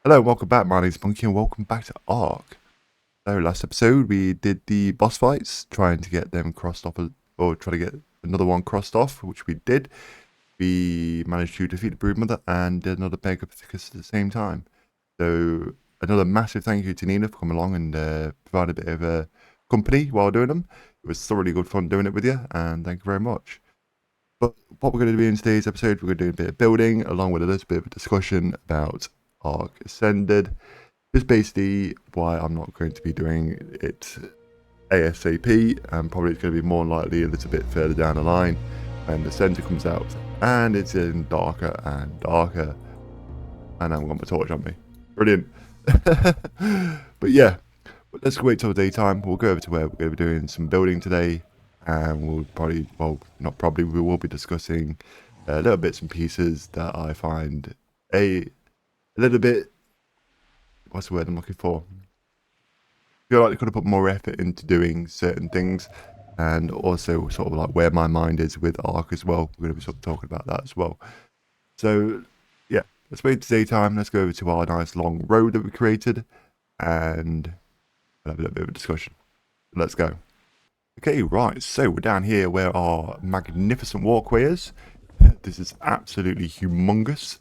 Hello, welcome back. My name's Monkey, and welcome back to ARK. So, last episode we did the boss fights, trying to get them crossed off, or try to get another one crossed off, which we did. We managed to defeat the Broodmother and did another Megapithecus at the same time. So, another massive thank you to Nina for coming along and providing a bit of company while doing them. It was thoroughly good fun doing it with you, and thank you very much. But what we're going to do in today's episode, we're going to do a bit of building, along with a little bit of a discussion about ARK Ascended. Just basically why I'm not going to be doing it ASAP, and probably it's going to be more likely a little bit further down the line when the center comes out and it's in darker and darker. And I've got my torch on me. Brilliant. But yeah, let's wait till daytime. We'll go over to where we're going to be doing some building today, and we'll probably, well, not probably, we will be discussing little bits and pieces that I find a little bit, what's the word I'm looking for? I feel like they could have put more effort into doing certain things, and also sort of like where my mind is with ARK as well. We're going to be sort of talking about that as well. So yeah, let's wait to daytime. Let's go over to our nice long road that we created, and we'll have a little bit of a discussion. Let's go. Okay, right, so we're down here where our magnificent walkway is. This is absolutely humongous.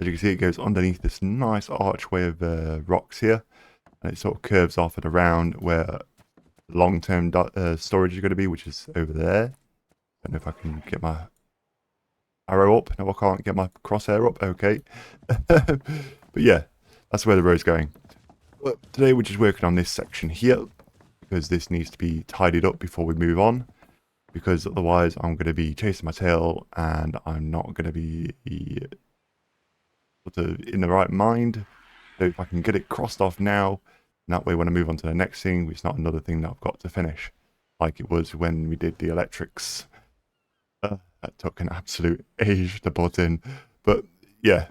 As you can see, it goes underneath this nice archway of rocks here, and it sort of curves off and around where long-term storage is going to be, which is over there. I don't know if I can get my arrow up. No, I can't get my crosshair up. Okay. But yeah, that's where the road's going. But today we're just working on this section here, because this needs to be tidied up before we move on, because otherwise I'm going to be chasing my tail and I'm not going to be sort of in the right mind. So if I can get it crossed off now, and that way when I move on to the next thing, it's not another thing that I've got to finish, like it was when we did the electrics. That took an absolute age to put in. But yeah,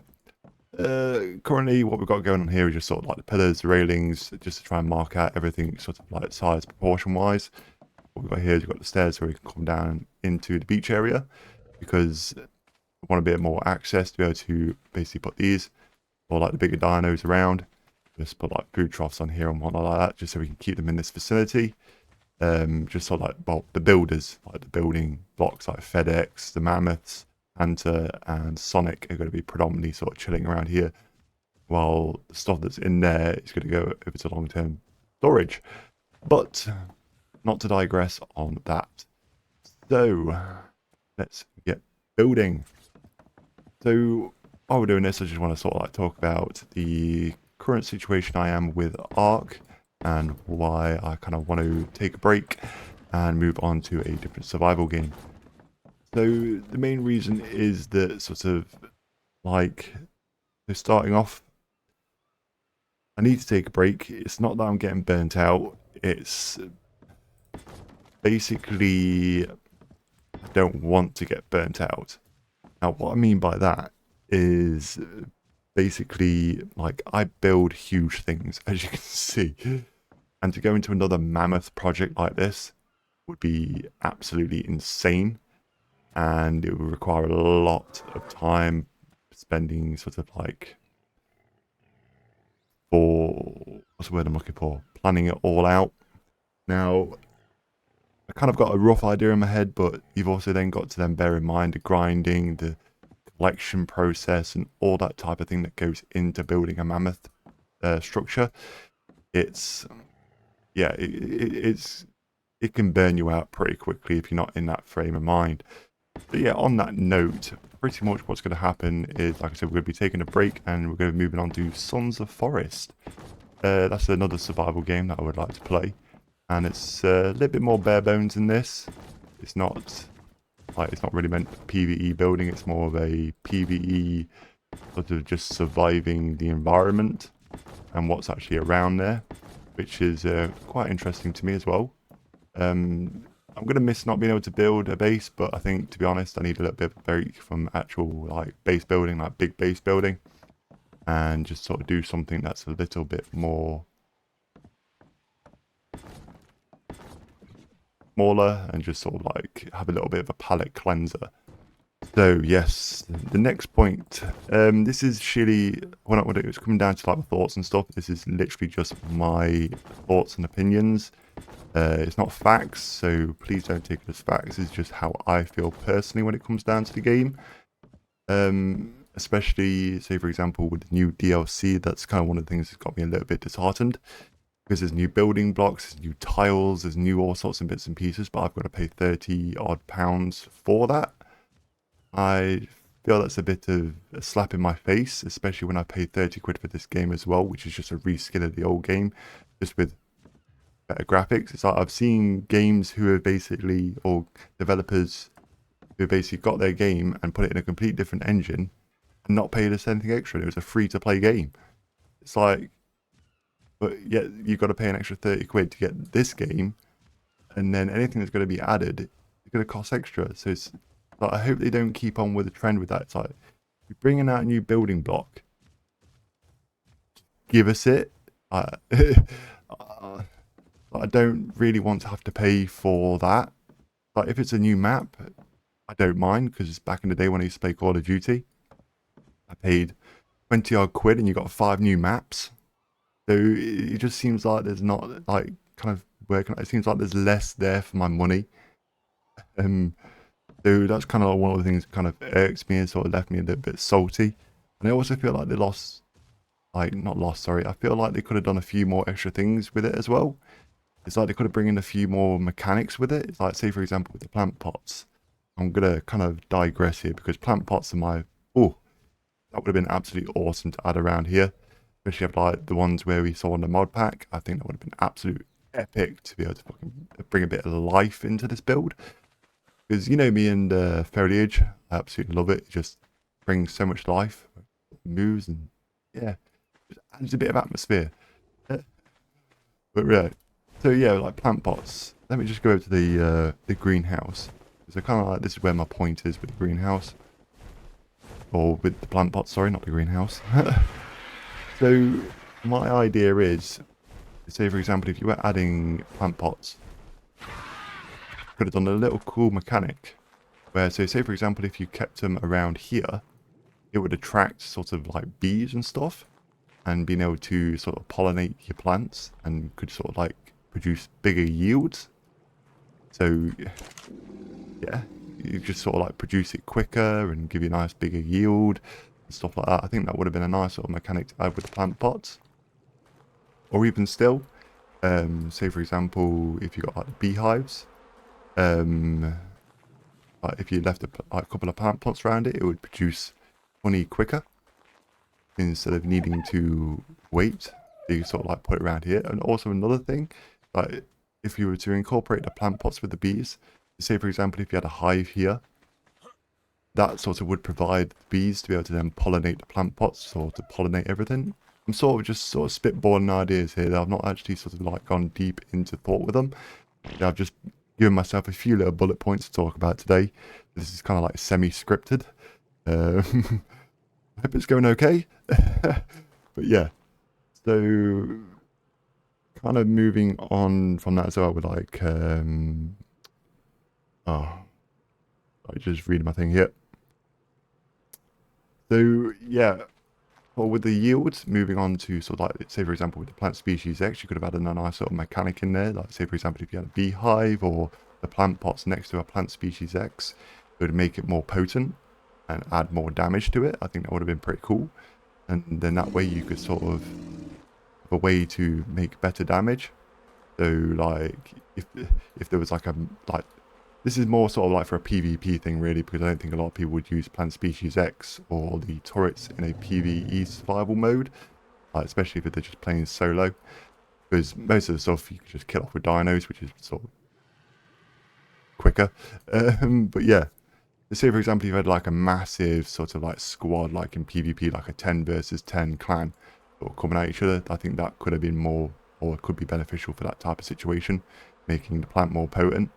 currently what we've got going on here is just sort of like the pillars, the railings, just to try and mark out everything sort of like size proportion wise. What we've got here is we've got the stairs so we can come down into the beach area, because I want a bit more access to be able to basically put these, or like the bigger dinos around. Just put like food troughs on here and whatnot like that, just so we can keep them in this vicinity. Just sort of like, well, the builders, like the building blocks like FedEx, the Mammoths, Hunter, and Sonic are going to be predominantly sort of chilling around here, while the stuff that's in there is going to go over to long-term storage. But not to digress on that. So let's get building. So while we're doing this, I just want to sort of like talk about the current situation I am with ARK, and why I kind of want to take a break and move on to a different survival game. So the main reason is that sort of like, so starting off, I need to take a break. It's not that I'm getting burnt out. It's basically I don't want to get burnt out. Now what I mean by that is basically like I build huge things, as you can see. And to go into another mammoth project like this would be absolutely insane. And it would require a lot of time spending sort of like, for, what's the word I'm looking for? Planning it all out. Now, I kind of got a rough idea in my head, but you've also then got to then bear in mind the grinding, the collection process, and all that type of thing that goes into building a mammoth structure. It's, yeah, it can burn you out pretty quickly if you're not in that frame of mind. But yeah, on that note, pretty much what's going to happen is, like I said, we're going to be taking a break and we're going to be moving on to Sons of Forest. That's another survival game that I would like to play, and it's a little bit more bare bones than this. It's not like, it's not really meant for PvE building. It's more of a PvE sort of just surviving the environment and what's actually around there, which is quite interesting to me as well. I'm going to miss not being able to build a base, but I think, to be honest, I need a little bit of a break from actual like base building, like big base building, and just sort of do something that's a little bit more smaller and just sort of like have a little bit of a palate cleanser. So yes, the next point. This is surely when it was coming down to like my thoughts and stuff. This is literally just my thoughts and opinions. It's not facts, so please don't take it as facts. It's just how I feel personally when it comes down to the game. Especially, say for example, with the new DLC, that's kind of one of the things that's got me a little bit disheartened. Because there's new building blocks, there's new tiles, there's new all sorts of bits and pieces, but I've got to pay 30 odd pounds for that. I feel that's a bit of a slap in my face, especially when I paid 30 quid for this game as well, which is just a reskin of the old game, just with better graphics. It's like I've seen games who have basically, or developers who basically got their game and put it in a complete different engine and not paid us anything extra. It was a free to play game. It's like, but yet you've got to pay an extra 30 quid to get this game, and then anything that's going to be added is going to cost extra. So it's like, I hope they don't keep on with the trend with that. It's like, you're bringing out a new building block, give us it. I don't really want to have to pay for that. Like, if it's a new map, I don't mind, because back in the day when I used to play Call of Duty, I paid 20 odd quid and you got 5 new maps. So it just seems like there's not, like, kind of working. It seems like there's less there for my money. So that's kind of like one of the things that kind of irks me and sort of left me a little bit salty. And I also feel like they lost, like, not lost, sorry. I feel like they could have done a few more extra things with it as well. It's like they could have bring in a few more mechanics with it. It's like, say, for example, with the plant pots. I'm going to kind of digress here because plant pots are my... Oh, that would have been absolutely awesome to add around here. Especially if, like, the ones where we saw on the mod pack. I think that would have been absolute epic to be able to fucking bring a bit of life into this build. Because, you know me and foliage, I absolutely love it. It just brings so much life. Moves and, yeah, just adds a bit of atmosphere. But, right. So, yeah, like plant pots. Let me just go over to the greenhouse. So, kind of like, this is where my point is with the greenhouse. Or with the plant pots, sorry, not the greenhouse. So, my idea is, say, for example, if you were adding plant pots, could have done a little cool mechanic where, so say for example, if you kept them around here, it would attract sort of like bees and stuff, and being able to sort of pollinate your plants and could sort of like produce bigger yields. So yeah, you just sort of like produce it quicker and give you a nice bigger yield and stuff like that. I think that would have been a nice sort of mechanic to add with the plant pots. Or even still, say for example, if you got like the beehives, like if you left a couple of plant pots around it, it would produce honey quicker instead of needing to wait. So you sort of like put it around here. And also another thing, like if you were to incorporate the plant pots with the bees, say for example, if you had a hive here, that sort of would provide bees to be able to then pollinate the plant pots or to pollinate everything. I'm sort of just sort of spitballing ideas here that I've not actually sort of like gone deep into thought with them. I've just given myself a few little bullet points to talk about today. This is kind of like semi-scripted. I hope it's going okay. But yeah, so kind of moving on from that as well with like, I just reading my thing here. So yeah, well, with the yields, moving on to sort of like, say for example, with the plant species X, you could have added a nice sort of mechanic in there. Like say for example, if you had a beehive or the plant pots next to a plant species X, it would make it more potent and add more damage to it. I think that would have been pretty cool. And then that way you could sort of have a way to make better damage. So like if there was like a like this is more sort of like for a PvP thing really, because I don't think a lot of people would use plant species X or the turrets in a PvE survival mode, like especially if they're just playing solo, because most of the stuff you can just kill off with dinos, which is sort of quicker. But yeah, say for example you had like a massive sort of like squad, like in PvP, like a 10 versus 10 clan sort of coming at each other. I think that could have been more, or could be beneficial for that type of situation, making the plant more potent.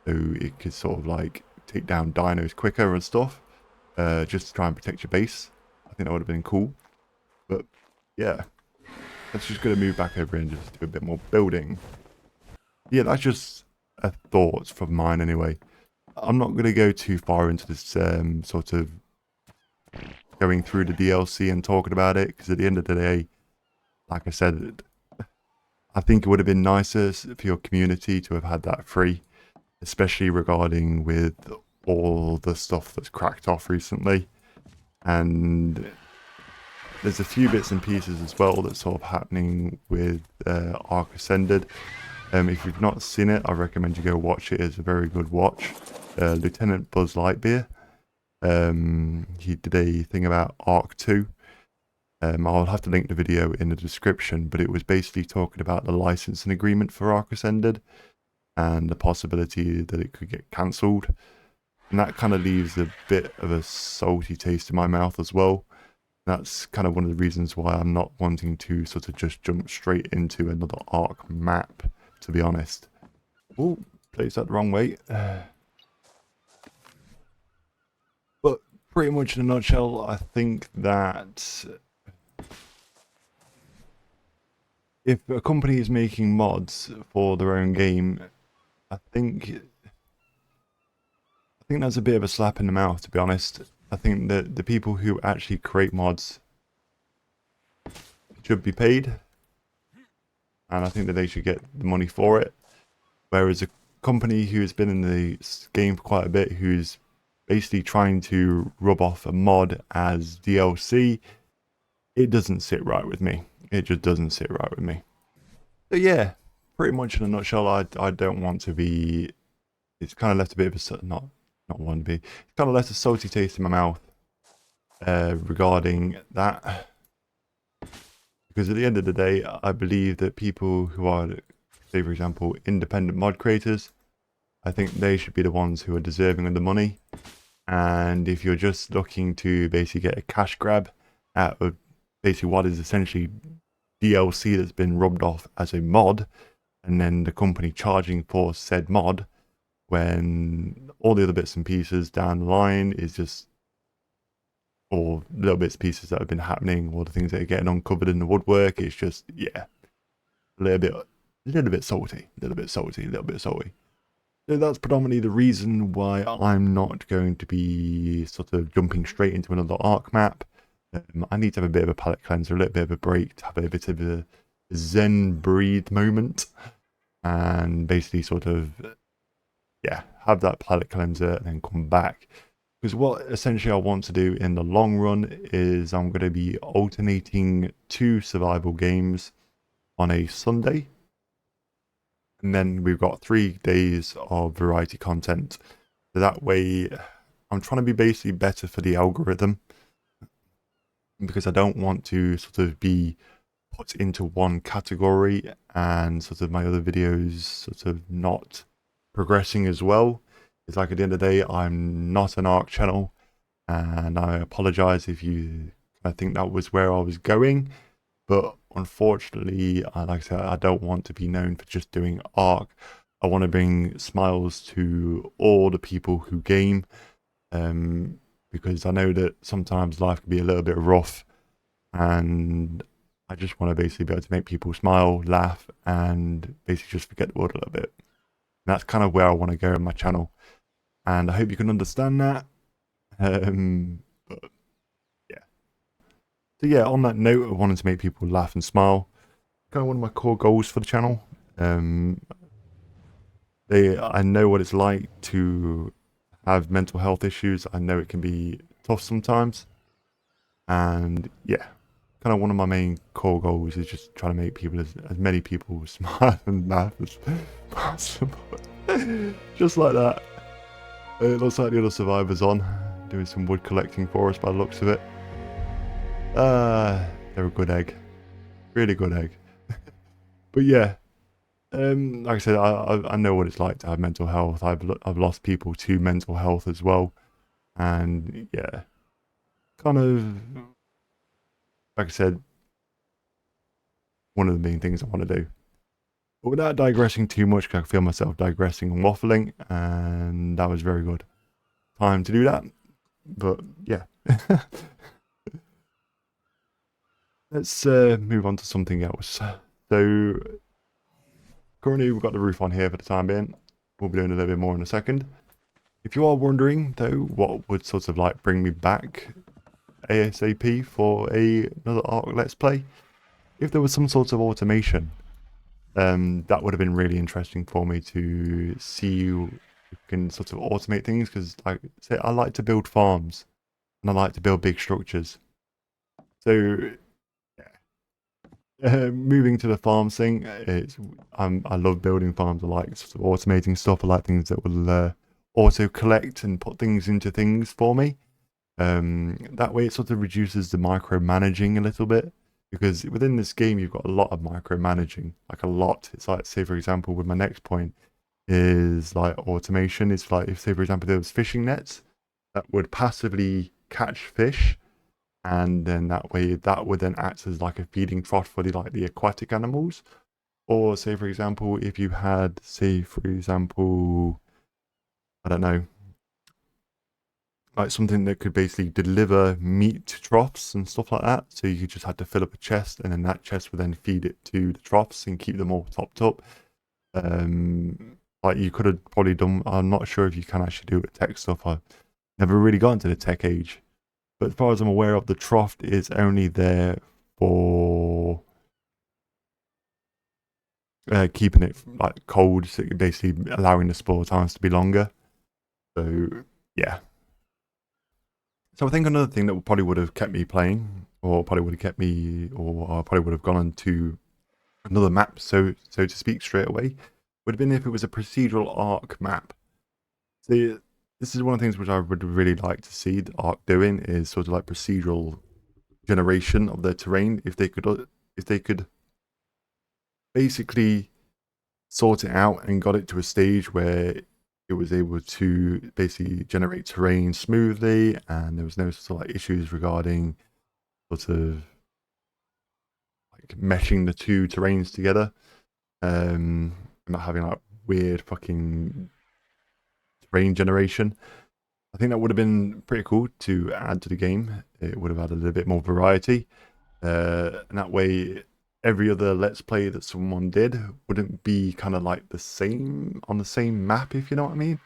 So it could sort of like take down dinos quicker and stuff, just to try and protect your base. I think that would have been cool. But yeah, let's just going to move back over and just do a bit more building. Yeah, that's just a thought from mine anyway. I'm not going to go too far into this sort of going through the DLC and talking about it, because at the end of the day, like I said, I think it would have been nicer for your community to have had that free, especially regarding with all the stuff that's cracked off recently. And there's a few bits and pieces as well that's sort of happening with ARK Ascended. If you've not seen it, I recommend you go watch it. It's a very good watch. Lieutenant Buzz Lightyear, he did a thing about ARK 2. I'll have to link the video in the description, but it was basically talking about the licensing agreement for ARK Ascended and the possibility that it could get cancelled. And that kind of leaves a bit of a salty taste in my mouth as well. That's kind of one of the reasons why I'm not wanting to sort of just jump straight into another ARK map, to be honest. Oh, placed that the wrong way. But pretty much in a nutshell, I think that if a company is making mods for their own game, I think that's a bit of a slap in the mouth, to be honest. I think that the people who actually create mods should be paid, and I think that they should get the money for it. Whereas a company who's been in the game for quite a bit, who's basically trying to rub off a mod as DLC, it doesn't sit right with me. It just doesn't sit right with me. So yeah, pretty much in a nutshell, I don't want to be. It's kind of left a bit of a not want to be. It's kind of left a salty taste in my mouth regarding that. Because at the end of the day, I believe that people who are, say for example, independent mod creators, I think they should be the ones who are deserving of the money. And if you're just looking to basically get a cash grab out of basically what is essentially DLC that's been rubbed off as a mod, and then the company charging for said mod, when all the other bits and pieces down the line is just, or little bits and pieces that have been happening, or the things that are getting uncovered in the woodwork, it's just, yeah, a little bit salty. So that's predominantly the reason why I'm not going to be sort of jumping straight into another ARK map. I need to have a bit of a palate cleanser, a little bit of a break, to have a bit of a zen breathe moment, and basically sort of, yeah, have that palate cleanser and then come back. Because what essentially I want to do in the long run is I'm going to be alternating 2 survival games on a Sunday. And then we've got 3 days of variety content. So that way, I'm trying to be basically better for the algorithm, because I don't want to sort of be put into one category and sort of my other videos sort of not progressing as well. It's like at the end of the day, I'm not an ARK channel, and I apologize if you think that was where I was going. But unfortunately, like I said, I don't want to be known for just doing ARK. I want to bring smiles to all the people who game, because I know that sometimes life can be a little bit rough, and I just want to basically be able to make people smile, laugh, and basically just forget the world a little bit. And that's kind of where I want to go in my channel, and I hope you can understand that. But yeah. So yeah, on that note, I wanted to make people laugh and smile. Kind of one of my core goals for the channel. I know what it's like to have mental health issues. I know it can be tough sometimes. And yeah, kind of one of my main core goals is just trying to make people, as many people smile and laugh as possible. Just like that. It looks like the other survivors on, doing some wood collecting for us by the looks of it. They're a good egg. Really good egg. But yeah, like I said, I know what it's like to have mental health. I've lost people to mental health as well. And yeah, kind of, like I said, one of the main things I want to do. But without digressing too much, because I feel myself digressing and waffling, and that was very good. Time to do that. But yeah. Let's move on to something else. So currently we've got the roof on here for the time being. We'll be doing a little bit more in a second. If you are wondering though, what would sort of like bring me back ASAP for another ARK Let's Play, if there was some sort of automation, that would have been really interesting for me to see if you can sort of automate things, because like say I like to build farms and I like to build big structures. So moving to the farm thing, I love building farms. I like sort of automating stuff. I like things that will auto collect and put things into things for me. That way it sort of reduces the micromanaging a little bit, because within this game you've got a lot of micromanaging, like a lot. It's like, say for example, with my next point is like automation. It's like, if say for example there was fishing nets that would passively catch fish, and then that way that would then act as like a feeding trough for the aquatic animals. Or say for example, if you had, say for example, I don't know, like something that could basically deliver meat to troughs and stuff like that. So you just had to fill up a chest, and then that chest would then feed it to the troughs and keep them all topped up. Like you could have probably done. I'm not sure if you can actually do it with tech stuff. I've never really got into the tech age, but as far as I'm aware of, the trough is only there for keeping it like cold, so basically allowing the spore times to be longer. So yeah. So I think another thing that probably would have kept me playing, or probably would have kept me, or I probably would have gone on to another map, so to speak, straight away, would have been if it was a procedural ARK map. See, this is one of the things which I would really like to see the ARK doing, is sort of like procedural generation of their terrain. If they could basically sort it out and got it to a stage where it was able to basically generate terrain smoothly, and there was no sort of like issues regarding sort of like meshing the two terrains together, not having like weird fucking terrain generation. I think that would have been pretty cool to add to the game. It would have added a little bit more variety, and that way every other let's play that someone did wouldn't be kind of like the same on the same map, if you know what I mean.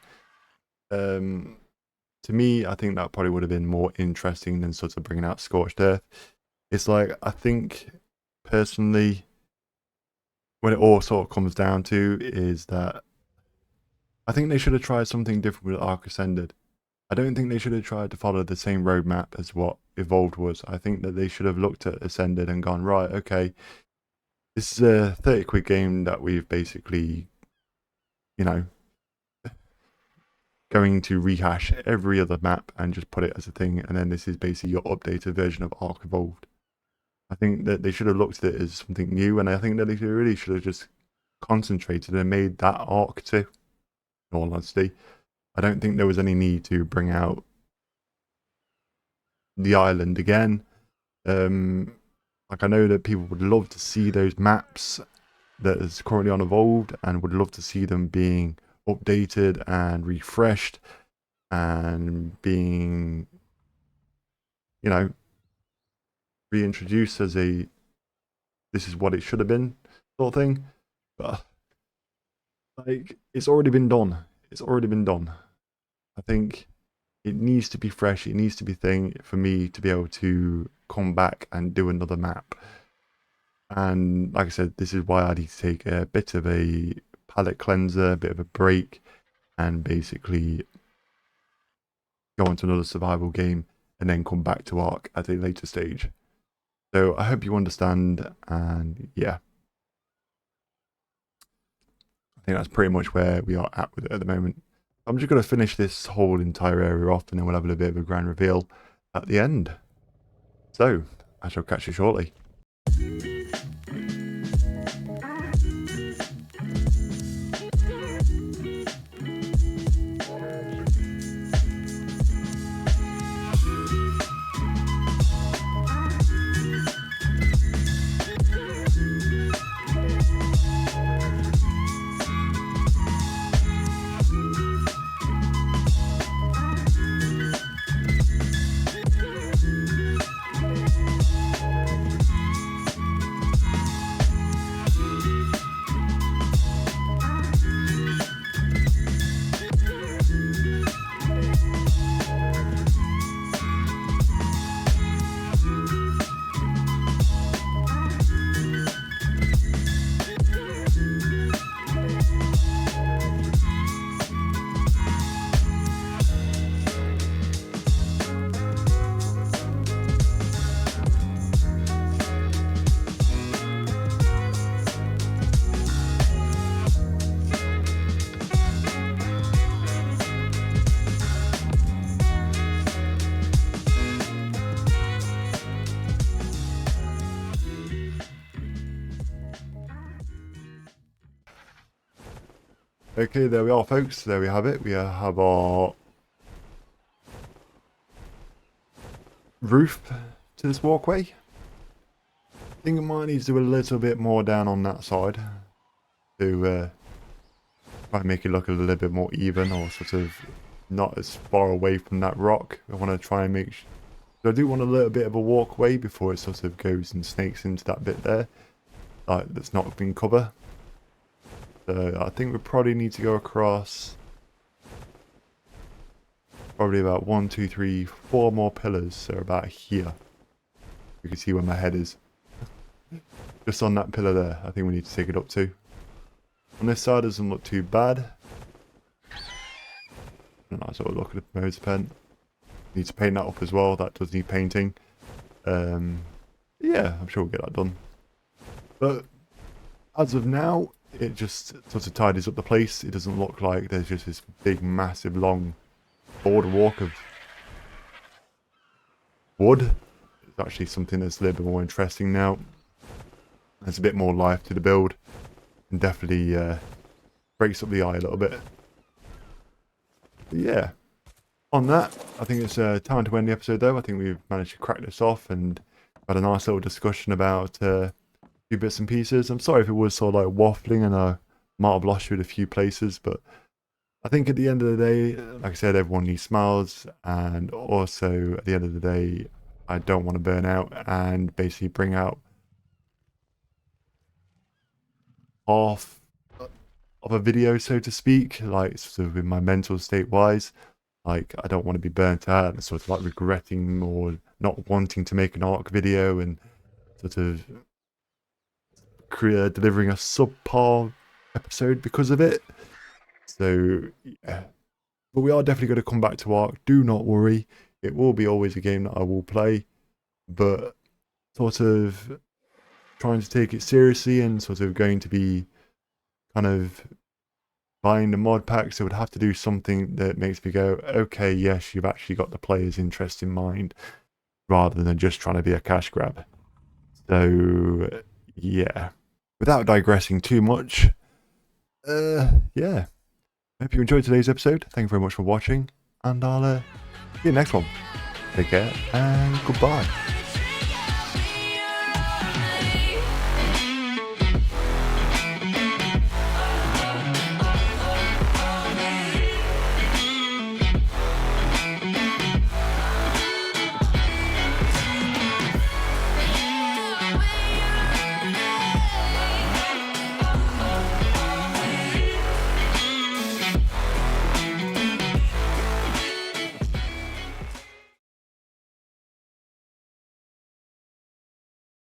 To me, I think that probably would have been more interesting than sort of bringing out Scorched Earth. It's like, I think personally, when it all sort of comes down to, is that I think they should have tried something different with ARK Ascended. I don't think they should have tried to follow the same roadmap as what Evolved was. I think that they should have looked at Ascended and gone, right, okay, this is a 30-quid game that we've basically, you know, going to rehash every other map and just put it as a thing, and then this is basically your updated version of ARK Evolved. I think that they should have looked at it as something new, and I think that they really should have just concentrated and made that ARK 2, in all honesty. I don't think there was any need to bring out the island again. Like, I know that people would love to see those maps that is currently on Evolved, and would love to see them being updated and refreshed and being, you know, reintroduced as a this is what it should have been sort of thing. But like, it's already been done. It's already been done. I think it needs to be fresh. It needs to be thing for me to be able to come back and do another map. And like I said, this is why I need to take a bit of a palette cleanser, a bit of a break, and basically go on to another survival game and then come back to ARK at a later stage. So I hope you understand, and yeah. I think that's pretty much where we are at with it at the moment. I'm just going to finish this whole entire area off, and then we'll have a little bit of a grand reveal at the end. So, I shall catch you shortly. Okay, there we are, folks. There we have it. We have our roof to this walkway. I think it might need to do a little bit more down on that side to try and make it look a little bit more even, or sort of not as far away from that rock. I want to try and make so I do want a little bit of a walkway before it sort of goes and snakes into that bit there, like that's not been covered. So I think we probably need to go across probably about 1, 2, 3, 4 more pillars. So about here. You can see where my head is. Just on that pillar there, I think we need to take it up to. On this side doesn't look too bad. Nice little look at the nose pen. Need to paint that up as well. That does need painting. Yeah, I'm sure we'll get that done. But as of now, it just sort of tidies up the place. It doesn't look like there's just this big, massive, long boardwalk of wood. It's actually something that's a little bit more interesting now. There's a bit more life to the build. And definitely breaks up the eye a little bit. But yeah. On that, I think it's time to end the episode though. I think we've managed to crack this off and had a nice little discussion about a few bits and pieces. I'm sorry if it was sort of like waffling and I might have lost you at a few places, but I think at the end of the day, like I said, everyone needs smiles, and also at the end of the day, I don't want to burn out and basically bring out half of a video, so to speak, like sort of in my mental state wise. Like, I don't want to be burnt out and sort of like regretting or not wanting to make an ARK video and sort of delivering a subpar episode because of it. So, yeah. But we are definitely going to come back to ARK. Do not worry. It will be always a game that I will play. But sort of trying to take it seriously and sort of going to be kind of buying the mod packs, it would have to do something that makes me go, okay, yes, you've actually got the player's interest in mind, rather than just trying to be a cash grab. So, yeah. Without digressing too much, yeah. Hope you enjoyed today's episode. Thank you very much for watching, and I'll see you next one. Take care, and goodbye.